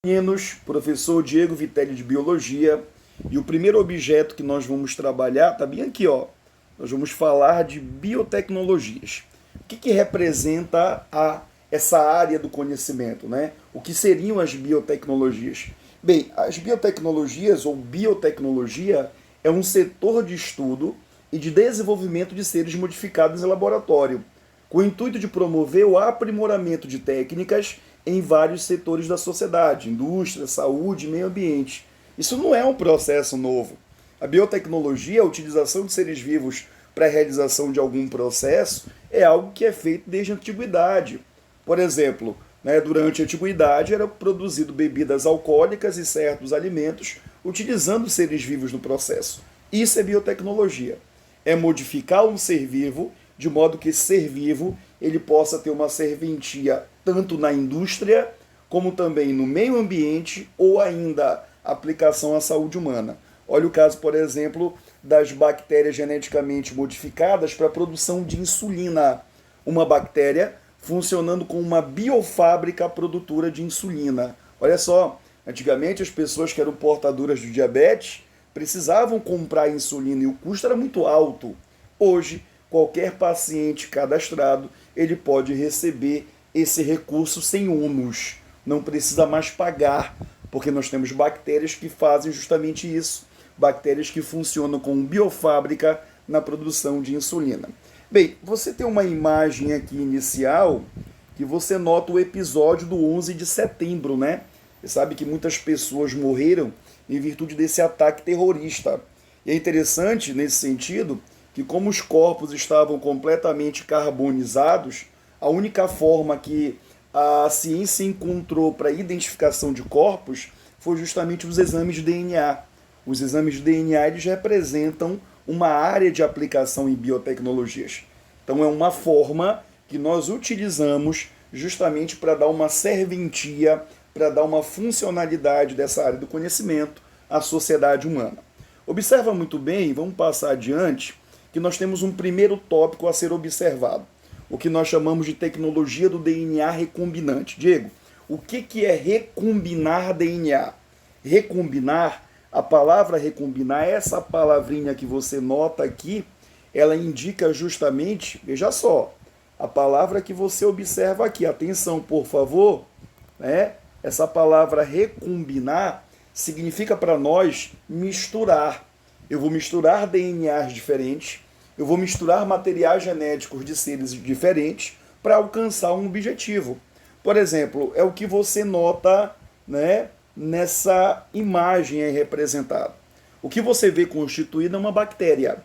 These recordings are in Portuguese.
Meninos, professor Diego Vitelli de Biologia, e o primeiro objeto que nós vamos trabalhar está bem aqui, ó. Nós vamos falar de biotecnologias. O que representa essa área do conhecimento, né? O que seriam as biotecnologias? Bem, as biotecnologias ou biotecnologia é um setor de estudo e de desenvolvimento de seres modificados em laboratório, com o intuito de promover o aprimoramento de técnicas em vários setores da sociedade, indústria, saúde e meio ambiente. Isso não é um processo novo. A biotecnologia, a utilização de seres vivos para a realização de algum processo, é algo que é feito desde a antiguidade. Por exemplo, durante a antiguidade era produzido bebidas alcoólicas e certos alimentos utilizando seres vivos no processo. Isso é biotecnologia. É modificar um ser vivo de modo que esse ser vivo ele possa ter uma serventia tanto na indústria como também no meio ambiente ou ainda aplicação à saúde humana. Olha o caso, por exemplo, das bactérias geneticamente modificadas para a produção de insulina. Uma bactéria funcionando como uma biofábrica produtora de insulina. Olha só, antigamente as pessoas que eram portadoras de diabetes precisavam comprar insulina e o custo era muito alto. Hoje, qualquer paciente cadastrado, ele pode receber esse recurso sem ônus. Não precisa mais pagar, porque nós temos bactérias que fazem justamente isso. Bactérias que funcionam como biofábrica na produção de insulina. Bem, você tem uma imagem aqui inicial que você nota o episódio do 11 de setembro, né? Você sabe que muitas pessoas morreram em virtude desse ataque terrorista. E é interessante, nesse sentido, que como os corpos estavam completamente carbonizados, a única forma que a ciência encontrou para a identificação de corpos foi justamente os exames de DNA. Os exames de DNA eles representam uma área de aplicação em biotecnologias. Então é uma forma que nós utilizamos justamente para dar uma serventia, para dar uma funcionalidade dessa área do conhecimento à sociedade humana. Observa muito bem, vamos passar adiante, que nós temos um primeiro tópico a ser observado, o que nós chamamos de tecnologia do DNA recombinante. Diego, o que é recombinar DNA? Recombinar, a palavra recombinar, essa palavrinha que você nota aqui, ela indica justamente, veja só, a palavra que você observa aqui, atenção por favor, essa palavra recombinar significa para nós misturar. Eu vou misturar DNAs diferentes, eu vou misturar materiais genéticos de seres diferentes para alcançar um objetivo. Por exemplo, é o que você nota, nessa imagem aí representada. O que você vê constituído é uma bactéria.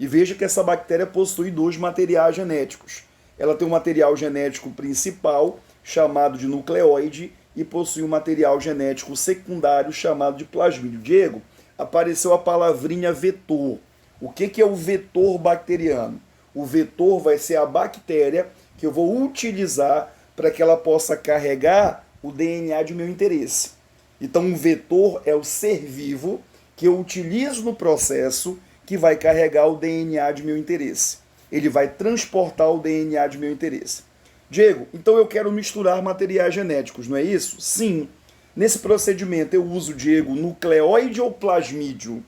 E veja que essa bactéria possui dois materiais genéticos. Ela tem um material genético principal, chamado de nucleóide, e possui um material genético secundário, chamado de plasmídio. Diego, apareceu a palavrinha vetor. O que é o vetor bacteriano? O vetor vai ser a bactéria que eu vou utilizar para que ela possa carregar o DNA de meu interesse. Então, um vetor é o ser vivo que eu utilizo no processo que vai carregar o DNA de meu interesse. Ele vai transportar o DNA de meu interesse. Diego, então eu quero misturar materiais genéticos, não é isso? Sim. Nesse procedimento eu uso, Diego, nucleóide ou plasmídio?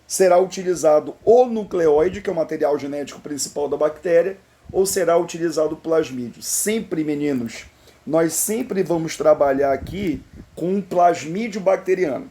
Será utilizado o nucleóide, que é o material genético principal da bactéria, ou será utilizado o plasmídio? Sempre, meninos, nós sempre vamos trabalhar aqui com um plasmídio bacteriano.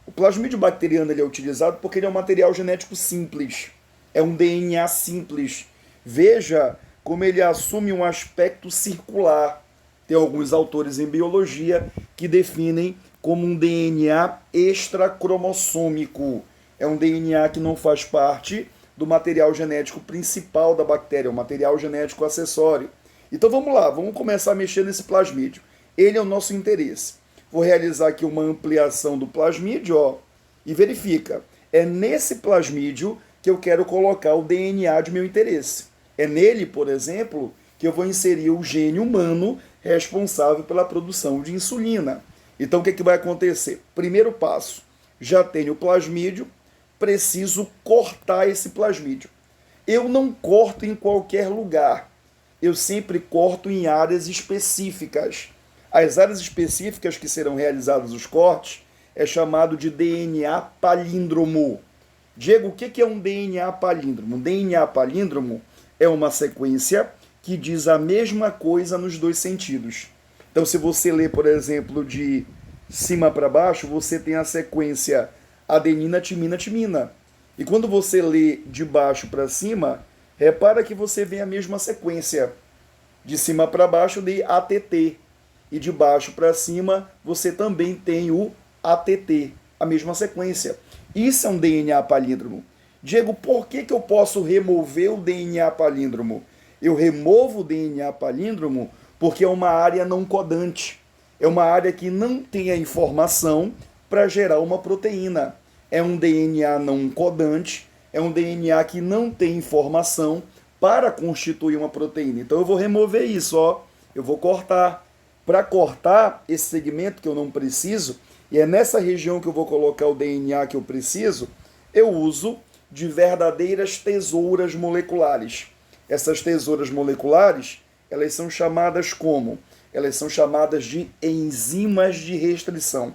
O plasmídio bacteriano ele é utilizado porque ele é um material genético simples, é um DNA simples. Veja como ele assume um aspecto circular. Tem alguns autores em biologia que definem como um DNA extracromossômico. É um DNA que não faz parte do material genético principal da bactéria, é um material genético acessório. Então vamos lá, vamos começar a mexer nesse plasmídio. Ele é o nosso interesse. Vou realizar aqui uma ampliação do plasmídio, e verifica. É nesse plasmídio que eu quero colocar o DNA de meu interesse. É nele, por exemplo, que eu vou inserir o gene humano responsável pela produção de insulina. Então o que vai acontecer? Primeiro passo, já tenho o plasmídio, preciso cortar esse plasmídio. Eu não corto em qualquer lugar, eu sempre corto em áreas específicas. As áreas específicas que serão realizados os cortes é chamado de DNA palíndromo. Diego, o que é um DNA palíndromo? Um DNA palíndromo é uma sequência que diz a mesma coisa nos dois sentidos. Então, se você ler, por exemplo, de cima para baixo, você tem a sequência adenina, timina, timina. E quando você lê de baixo para cima, repara que você vê a mesma sequência. De cima para baixo, de ATT. E de baixo para cima, você também tem o ATT, a mesma sequência. Isso é um DNA palíndromo. Diego, por que eu posso remover o DNA palíndromo? Eu removo o DNA palíndromo porque é uma área não codante. É uma área que não tem a informação para gerar uma proteína. É um DNA não codante, é um DNA que não tem informação para constituir uma proteína. Então eu vou remover isso, ó. Eu vou cortar. Para cortar esse segmento que eu não preciso, e é nessa região que eu vou colocar o DNA que eu preciso, eu uso de verdadeiras tesouras moleculares. Essas tesouras moleculares, elas são chamadas como? Elas são chamadas de enzimas de restrição.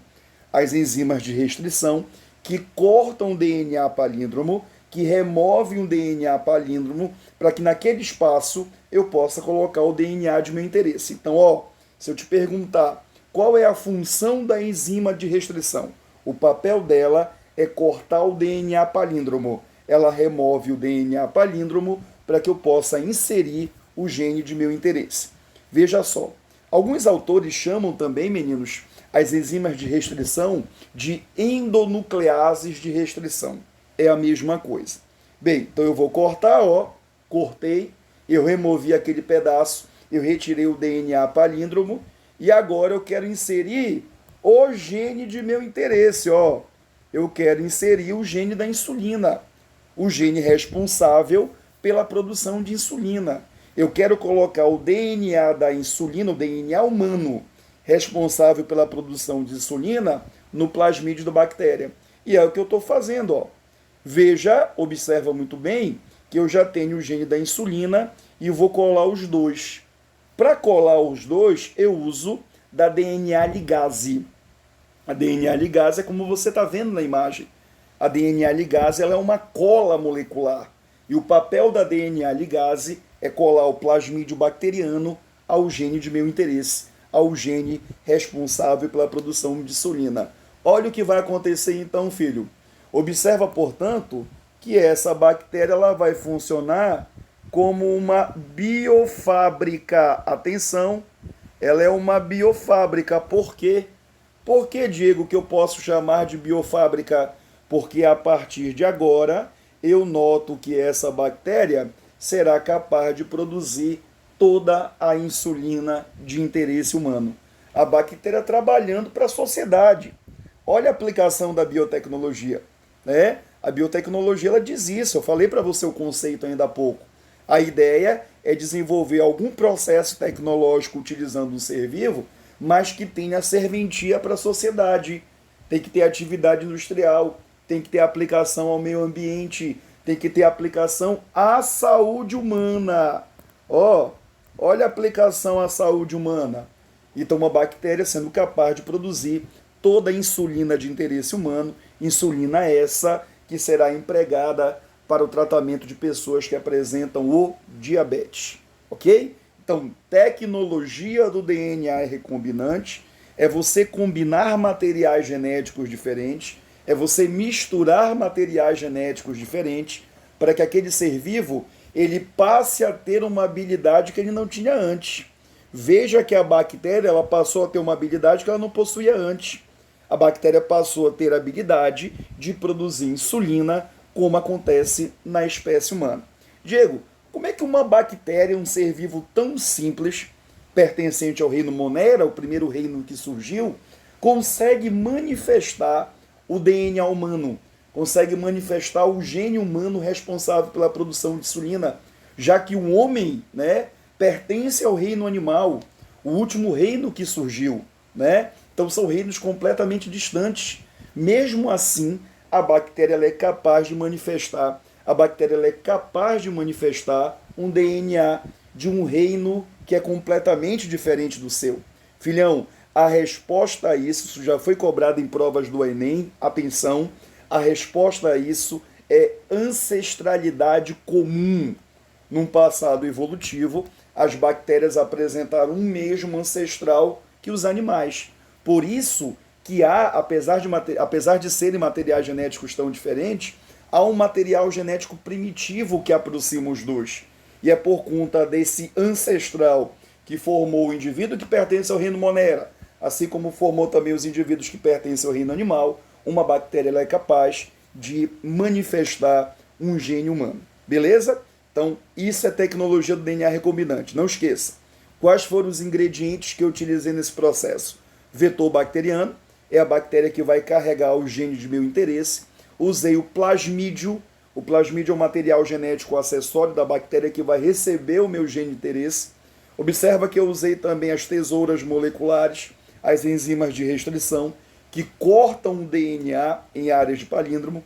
As enzimas de restrição que cortam o DNA palíndromo, que removem o DNA palíndromo, para que naquele espaço eu possa colocar o DNA de meu interesse. Então, ó, se eu te perguntar qual é a função da enzima de restrição, o papel dela é cortar o DNA palíndromo. Ela remove o DNA palíndromo para que eu possa inserir o gene de meu interesse. Veja só, alguns autores chamam também, meninos, as enzimas de restrição de endonucleases de restrição. É a mesma coisa. Bem, então eu vou cortar, ó, cortei, eu removi aquele pedaço, eu retirei o DNA palíndromo e agora eu quero inserir o gene de meu interesse, ó. Eu quero inserir o gene da insulina, o gene responsável pela produção de insulina. Eu quero colocar o DNA da insulina, o DNA humano, responsável pela produção de insulina, no plasmídio da bactéria. E é o que eu estou fazendo, ó. Veja, observa muito bem, que eu já tenho o gene da insulina e vou colar os dois. Para colar os dois, eu uso da DNA ligase. A DNA ligase é como você está vendo na imagem. A DNA ligase ela é uma cola molecular. E o papel da DNA ligase é colar o plasmídio bacteriano ao gene de meu interesse, ao gene responsável pela produção de insulina. Olha o que vai acontecer então, filho. Observa, portanto, que essa bactéria ela vai funcionar como uma biofábrica. Atenção, ela é uma biofábrica. Por quê? Por que, Diego, que eu posso chamar de biofábrica? Porque a partir de agora eu noto que essa bactéria será capaz de produzir toda a insulina de interesse humano. A bactéria trabalhando para a sociedade. Olha a aplicação da biotecnologia, né? A biotecnologia ela diz isso. Eu falei para você o conceito ainda há pouco. A ideia é desenvolver algum processo tecnológico utilizando um ser vivo, mas que tenha serventia para a sociedade. Tem que ter atividade industrial, tem que ter aplicação ao meio ambiente, tem que ter aplicação à saúde humana. Ó, olha a aplicação à saúde humana. Então, uma bactéria sendo capaz de produzir toda a insulina de interesse humano, insulina essa que será empregada para o tratamento de pessoas que apresentam o diabetes, ok? Então, tecnologia do DNA recombinante é você combinar materiais genéticos diferentes, é você misturar materiais genéticos diferentes para que aquele ser vivo ele passe a ter uma habilidade que ele não tinha antes. Veja que a bactéria ela passou a ter uma habilidade que ela não possuía antes. A bactéria passou a ter a habilidade de produzir insulina, como acontece na espécie humana. Diego, como é que uma bactéria, um ser vivo tão simples, pertencente ao reino Monera, o primeiro reino que surgiu, consegue manifestar o DNA humano, consegue manifestar o gene humano responsável pela produção de insulina, já que o homem, né, pertence ao reino animal, o último reino que surgiu, né? Então são reinos completamente distantes. Mesmo assim, a bactéria ela é capaz de manifestar, um DNA de um reino que é completamente diferente do seu. Filhão, a resposta a isso já foi cobrada em provas do Enem. Atenção, a resposta a isso é ancestralidade comum. Num passado evolutivo, as bactérias apresentaram um mesmo ancestral que os animais. Por isso que há, apesar de serem materiais genéticos tão diferentes, há um material genético primitivo que aproxima os dois. E é por conta desse ancestral que formou o indivíduo que pertence ao reino Monera, assim como formou também os indivíduos que pertencem ao reino animal, uma bactéria ela é capaz de manifestar um gene humano. Beleza? Então, isso é tecnologia do DNA recombinante. Não esqueça. Quais foram os ingredientes que eu utilizei nesse processo? Vetor bacteriano, é a bactéria que vai carregar o gene de meu interesse. Usei o plasmídio. O plasmídio é um material genético acessório da bactéria que vai receber o meu gene de interesse. Observa que eu usei também as tesouras moleculares, as enzimas de restrição, que cortam o DNA em áreas de palíndromo.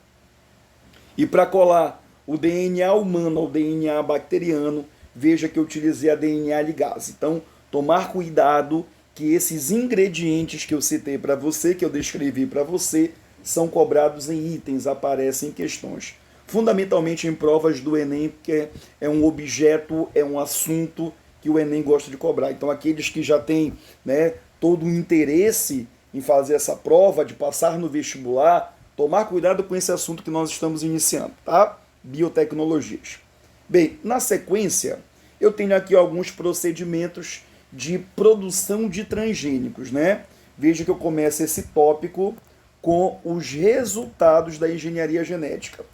E para colar o DNA humano ao DNA bacteriano, veja que eu utilizei a DNA ligase. Então, tomar cuidado que esses ingredientes que eu citei para você, que eu descrevi para você, são cobrados em itens, aparecem em questões. Fundamentalmente em provas do Enem, porque é um objeto, é um assunto que o Enem gosta de cobrar. Então, aqueles que já têm, todo o interesse em fazer essa prova, de passar no vestibular, tomar cuidado com esse assunto que nós estamos iniciando, tá? Biotecnologias. Bem, na sequência, eu tenho aqui alguns procedimentos de produção de transgênicos, Veja que eu começo esse tópico com os resultados da engenharia genética.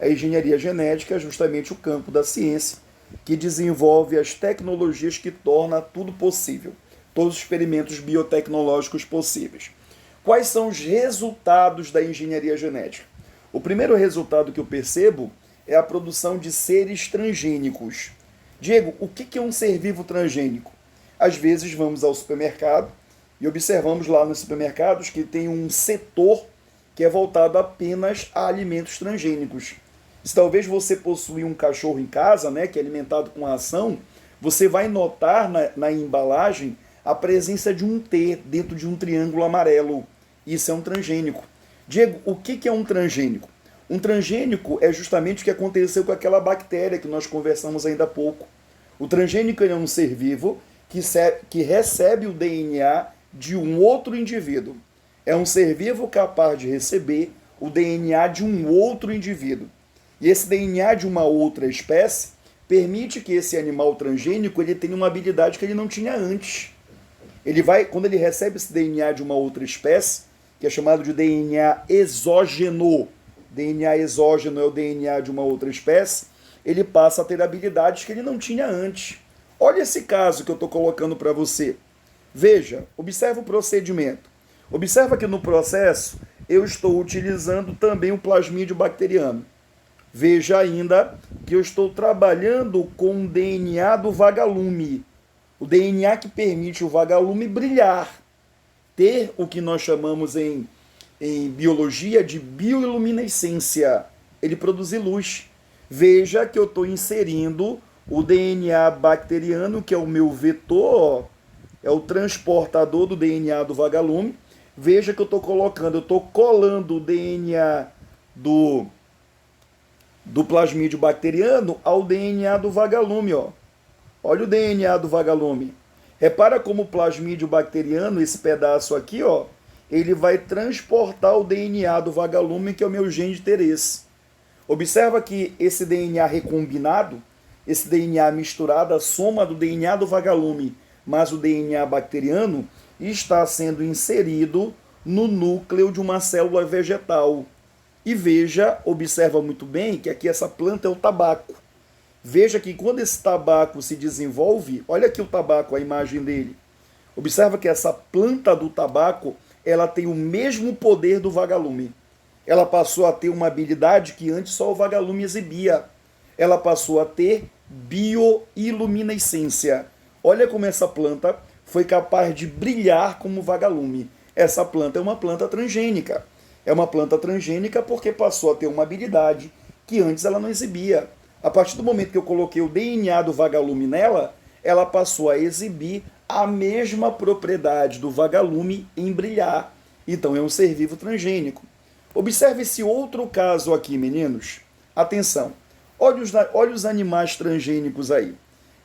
A engenharia genética é justamente o campo da ciência que desenvolve as tecnologias que tornam tudo possível, todos os experimentos biotecnológicos possíveis. Quais são os resultados da engenharia genética? O primeiro resultado que eu percebo é a produção de seres transgênicos. Diego, o que é um ser vivo transgênico? Às vezes vamos ao supermercado e observamos lá nos supermercados que tem um setor que é voltado apenas a alimentos transgênicos. Se talvez você possui um cachorro em casa, que é alimentado com ração, você vai notar na embalagem a presença de um T dentro de um triângulo amarelo. Isso é um transgênico. Diego, o que é um transgênico? Um transgênico é justamente o que aconteceu com aquela bactéria que nós conversamos ainda há pouco. O transgênico é um ser vivo que recebe o DNA de um outro indivíduo. É um ser vivo capaz de receber o DNA de um outro indivíduo. E esse DNA de uma outra espécie permite que esse animal transgênico ele tenha uma habilidade que ele não tinha antes. Quando ele recebe esse DNA de uma outra espécie, que é chamado de DNA exógeno, DNA exógeno é o DNA de uma outra espécie, ele passa a ter habilidades que ele não tinha antes. Olha esse caso que eu estou colocando para você. Veja, observa o procedimento. Observa que no processo eu estou utilizando também o plasmídio bacteriano. Veja ainda que eu estou trabalhando com o DNA do vagalume. O DNA que permite o vagalume brilhar. Ter o que nós chamamos em biologia de bioiluminescência. Ele produzir luz. Veja que eu estou inserindo o DNA bacteriano, que é o meu vetor, é o transportador do DNA do vagalume. Veja que eu estou colando o DNA do plasmídio bacteriano ao DNA do vagalume. Olha o DNA do vagalume. Repara como o plasmídio bacteriano, esse pedaço aqui, ele vai transportar o DNA do vagalume, que é o meu gene de interesse. Observa que esse DNA recombinado, esse DNA misturado, a soma do DNA do vagalume mais o DNA bacteriano, está sendo inserido no núcleo de uma célula vegetal. E veja, observa muito bem que aqui essa planta é o tabaco. Veja que quando esse tabaco se desenvolve, olha aqui o tabaco, a imagem dele. Observa que essa planta do tabaco, ela tem o mesmo poder do vagalume. Ela passou a ter uma habilidade que antes só o vagalume exibia. Ela passou a ter bioiluminescência. Olha como essa planta foi capaz de brilhar como vagalume. Essa planta é uma planta transgênica. É uma planta transgênica porque passou a ter uma habilidade que antes ela não exibia. A partir do momento que eu coloquei o DNA do vagalume nela, ela passou a exibir a mesma propriedade do vagalume em brilhar. Então é um ser vivo transgênico. Observe esse outro caso aqui, meninos. Atenção. Olha os animais transgênicos aí.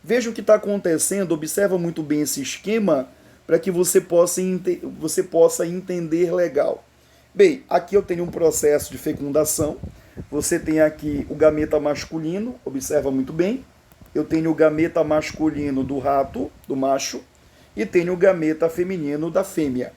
Veja o que está acontecendo. Observa muito bem esse esquema para que você possa entender legal. Bem, aqui eu tenho um processo de fecundação. Você tem aqui o gameta masculino. Observa muito bem. Eu tenho o gameta masculino do rato, do macho, e tenho o gameta feminino da fêmea.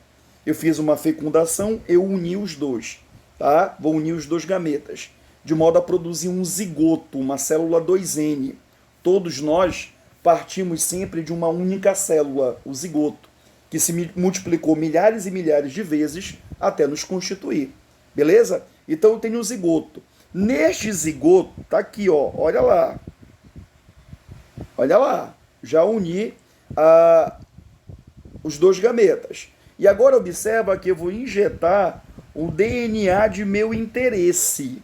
Eu fiz uma fecundação, eu uni os dois, tá? Vou unir os dois gametas, de modo a produzir um zigoto, uma célula 2N. Todos nós partimos sempre de uma única célula, o zigoto, que se multiplicou milhares e milhares de vezes até nos constituir. Beleza? Então eu tenho o zigoto. Neste zigoto, tá aqui, ó, olha lá. Olha lá, já uni os dois gametas. E agora observa que eu vou injetar o DNA de meu interesse.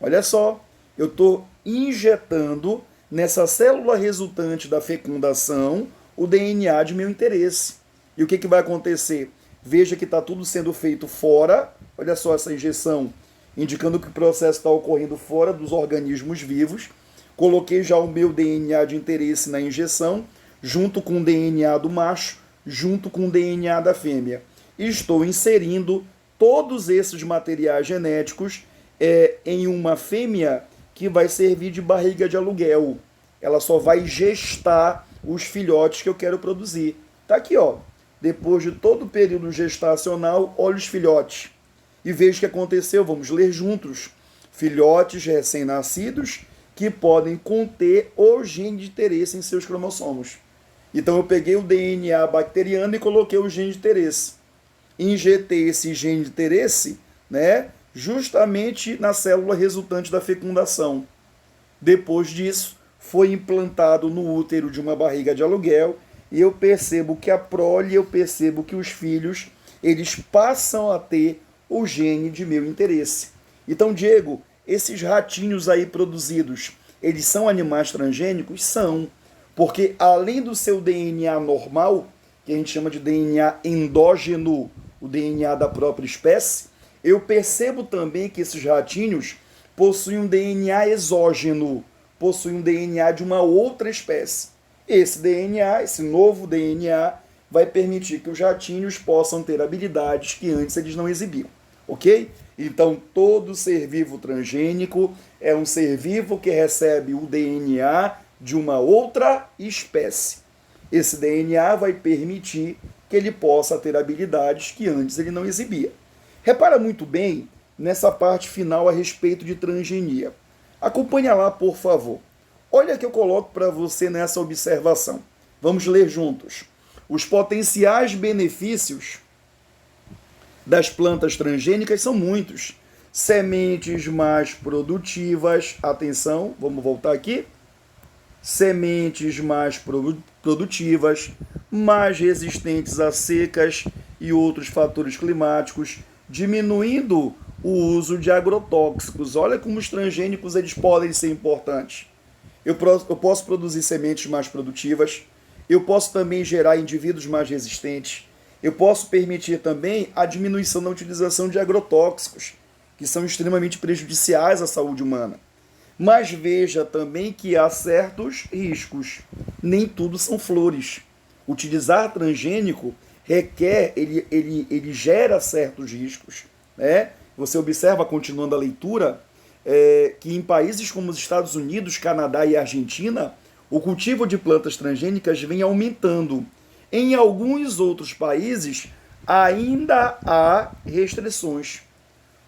Olha só, eu estou injetando nessa célula resultante da fecundação o DNA de meu interesse. E o que vai acontecer? Veja que está tudo sendo feito fora. Olha só essa injeção, indicando que o processo está ocorrendo fora dos organismos vivos. Coloquei já o meu DNA de interesse na injeção, junto com o DNA do macho, junto com o DNA da fêmea. E estou inserindo todos esses materiais genéticos em uma fêmea que vai servir de barriga de aluguel. Ela só vai gestar os filhotes que eu quero produzir. Tá aqui, ó. Depois de todo o período gestacional, olha os filhotes. E veja o que aconteceu. Vamos ler juntos. Filhotes recém-nascidos que podem conter o gene de interesse em seus cromossomos. Então eu peguei o DNA bacteriano e coloquei o gene de interesse. Injetei esse gene de interesse, né, justamente na célula resultante da fecundação. Depois disso, foi implantado no útero de uma barriga de aluguel e eu percebo que a prole, eu percebo que os filhos, eles passam a ter o gene de meu interesse. Então, Diego, esses ratinhos aí produzidos, eles são animais transgênicos? São. Porque além do seu DNA normal, que a gente chama de DNA endógeno, o DNA da própria espécie, eu percebo também que esses ratinhos possuem um DNA exógeno, possuem um DNA de uma outra espécie. Esse DNA, esse novo DNA, vai permitir que os ratinhos possam ter habilidades que antes eles não exibiam. Ok? Então, todo ser vivo transgênico é um ser vivo que recebe o DNA de uma outra espécie. Esse DNA vai permitir que ele possa ter habilidades que antes ele não exibia. Repara muito bem nessa parte final a respeito de transgenia. Acompanha lá, por favor. Olha que eu coloco para você nessa observação. Vamos ler juntos. Os potenciais benefícios das plantas transgênicas são muitos. Sementes mais produtivas, atenção, vamos voltar aqui. Sementes mais produtivas, mais resistentes a secas e outros fatores climáticos, diminuindo o uso de agrotóxicos. Olha como os transgênicos eles podem ser importantes. Eu posso produzir sementes mais produtivas, eu posso também gerar indivíduos mais resistentes, eu posso permitir também a diminuição da utilização de agrotóxicos, que são extremamente prejudiciais à saúde humana. Mas veja também que há certos riscos. Nem tudo são flores. Utilizar transgênico requer, ele gera certos riscos. Né? Você observa, continuando a leitura, que em países como os Estados Unidos, Canadá e Argentina, o cultivo de plantas transgênicas vem aumentando. Em alguns outros países, ainda há restrições.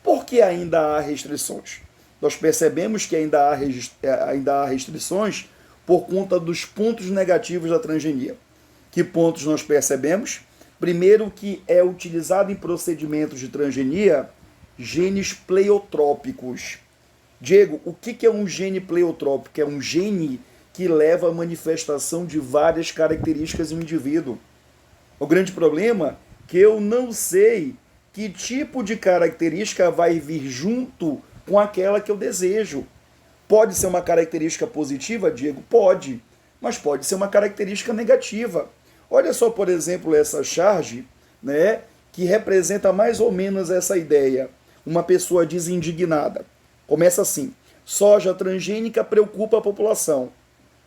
Por que ainda há restrições? Nós percebemos que ainda há restrições por conta dos pontos negativos da transgenia. Que pontos nós percebemos? Primeiro, que é utilizado em procedimentos de transgenia genes pleiotrópicos. Diego, o que é um gene pleiotrópico? É um gene que leva à manifestação de várias características em um indivíduo. O grande problema é que eu não sei que tipo de característica vai vir junto com aquela que eu desejo. Pode ser uma característica positiva, Diego? Pode, mas pode ser uma característica negativa. Olha só, por exemplo, essa charge, né, que representa mais ou menos essa ideia. Uma pessoa diz indignada. Começa assim: soja transgênica preocupa a população.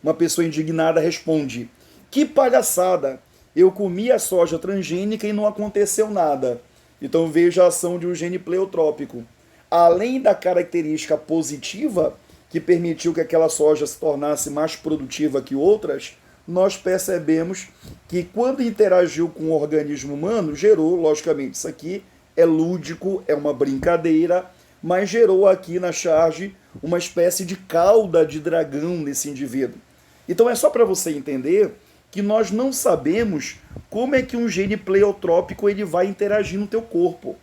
Uma pessoa indignada responde: que palhaçada! Eu comi a soja transgênica e não aconteceu nada. Então veja a ação de um gene pleiotrópico. Além da característica positiva, que permitiu que aquela soja se tornasse mais produtiva que outras, nós percebemos que quando interagiu com o organismo humano, gerou, logicamente, isso aqui é lúdico, é uma brincadeira, mas gerou aqui na charge uma espécie de cauda de dragão nesse indivíduo. Então é só para você entender que nós não sabemos como é que um gene pleiotrópico ele vai interagir no teu corpo.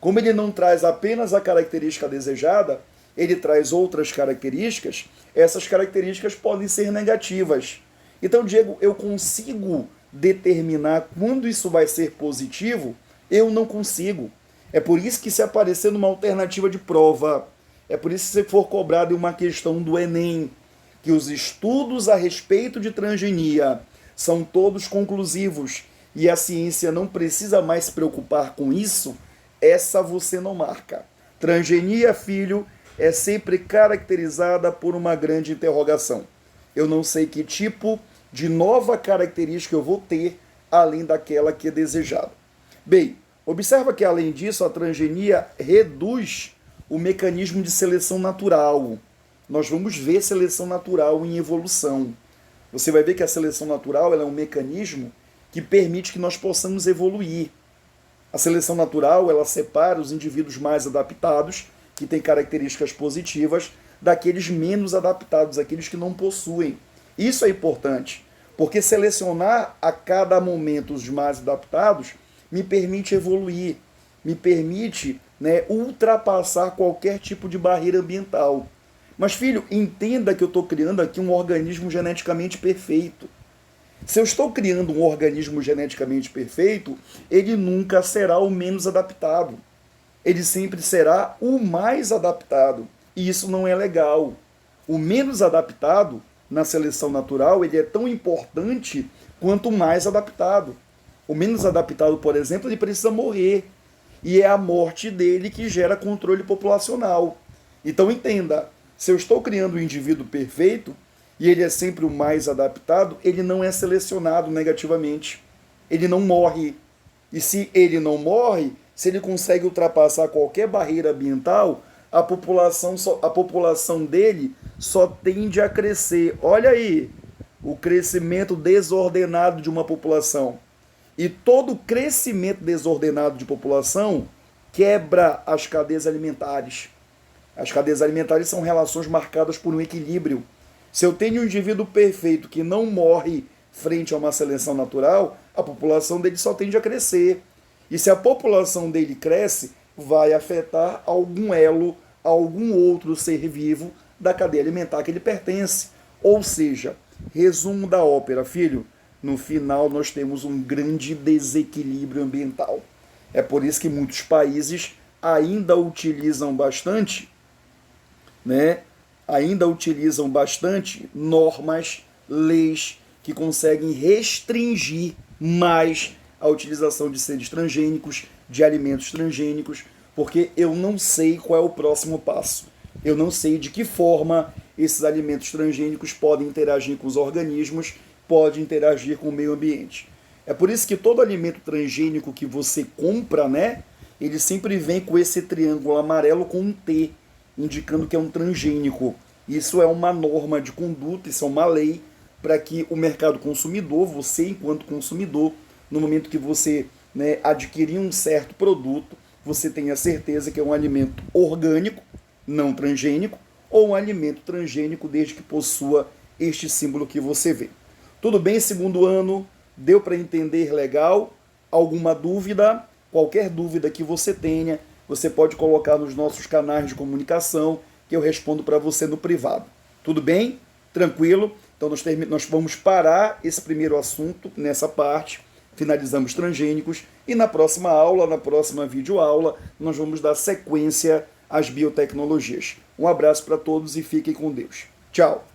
Como ele não traz apenas a característica desejada, ele traz outras características, essas características podem ser negativas. Então, Diego, eu consigo determinar quando isso vai ser positivo? Eu não consigo. É por isso que se aparecer numa alternativa de prova, é por isso que se for cobrado em uma questão do Enem, que os estudos a respeito de transgenia são todos conclusivos e a ciência não precisa mais se preocupar com isso, essa você não marca. Transgenia, filho, é sempre caracterizada por uma grande interrogação. Eu não sei que tipo de nova característica eu vou ter, além daquela que é desejada. Bem, observa que além disso, a transgenia reduz o mecanismo de seleção natural. Nós vamos ver seleção natural em evolução. Você vai ver que a seleção natural ela é um mecanismo que permite que nós possamos evoluir. A seleção natural ela separa os indivíduos mais adaptados, que têm características positivas, daqueles menos adaptados, aqueles que não possuem. Isso é importante, porque selecionar a cada momento os mais adaptados me permite evoluir, me permite, ultrapassar qualquer tipo de barreira ambiental. Mas, filho, entenda que eu estou criando aqui um organismo geneticamente perfeito. Se eu estou criando um organismo geneticamente perfeito, ele nunca será o menos adaptado. Ele sempre será o mais adaptado. E isso não é legal. O menos adaptado, na seleção natural, ele é tão importante quanto o mais adaptado. O menos adaptado, por exemplo, ele precisa morrer. E é a morte dele que gera controle populacional. Então entenda, se eu estou criando um indivíduo perfeito, e ele é sempre o mais adaptado, ele não é selecionado negativamente. Ele não morre. E se ele não morre, se ele consegue ultrapassar qualquer barreira ambiental, a população dele só tende a crescer. Olha aí, o crescimento desordenado de uma população. E todo crescimento desordenado de população quebra as cadeias alimentares. As cadeias alimentares são relações marcadas por um equilíbrio. Se eu tenho um indivíduo perfeito que não morre frente a uma seleção natural, a população dele só tende a crescer. E se a população dele cresce, vai afetar algum elo, algum outro ser vivo da cadeia alimentar que ele pertence. Ou seja, resumo da ópera, filho, no final nós temos um grande desequilíbrio ambiental. É por isso que muitos países ainda utilizam bastante, normas, leis que conseguem restringir mais a utilização de seres transgênicos, de alimentos transgênicos, porque eu não sei qual é o próximo passo. Eu não sei de que forma esses alimentos transgênicos podem interagir com os organismos, podem interagir com o meio ambiente. É por isso que todo alimento transgênico que você compra, ele sempre vem com esse triângulo amarelo com um T, indicando que é um transgênico. Isso é uma norma de conduta, isso é uma lei para que o mercado consumidor, você enquanto consumidor, no momento que você adquirir um certo produto, você tenha certeza que é um alimento orgânico, não transgênico, ou um alimento transgênico desde que possua este símbolo que você vê. Tudo bem, segundo ano? Deu para entender legal? Alguma dúvida? Qualquer dúvida que você tenha, você pode colocar nos nossos canais de comunicação, que eu respondo para você no privado. Tudo bem? Tranquilo? Então nós vamos parar esse primeiro assunto nessa parte, finalizamos transgênicos, e na próxima aula, na próxima videoaula, nós vamos dar sequência às biotecnologias. Um abraço para todos e fiquem com Deus. Tchau!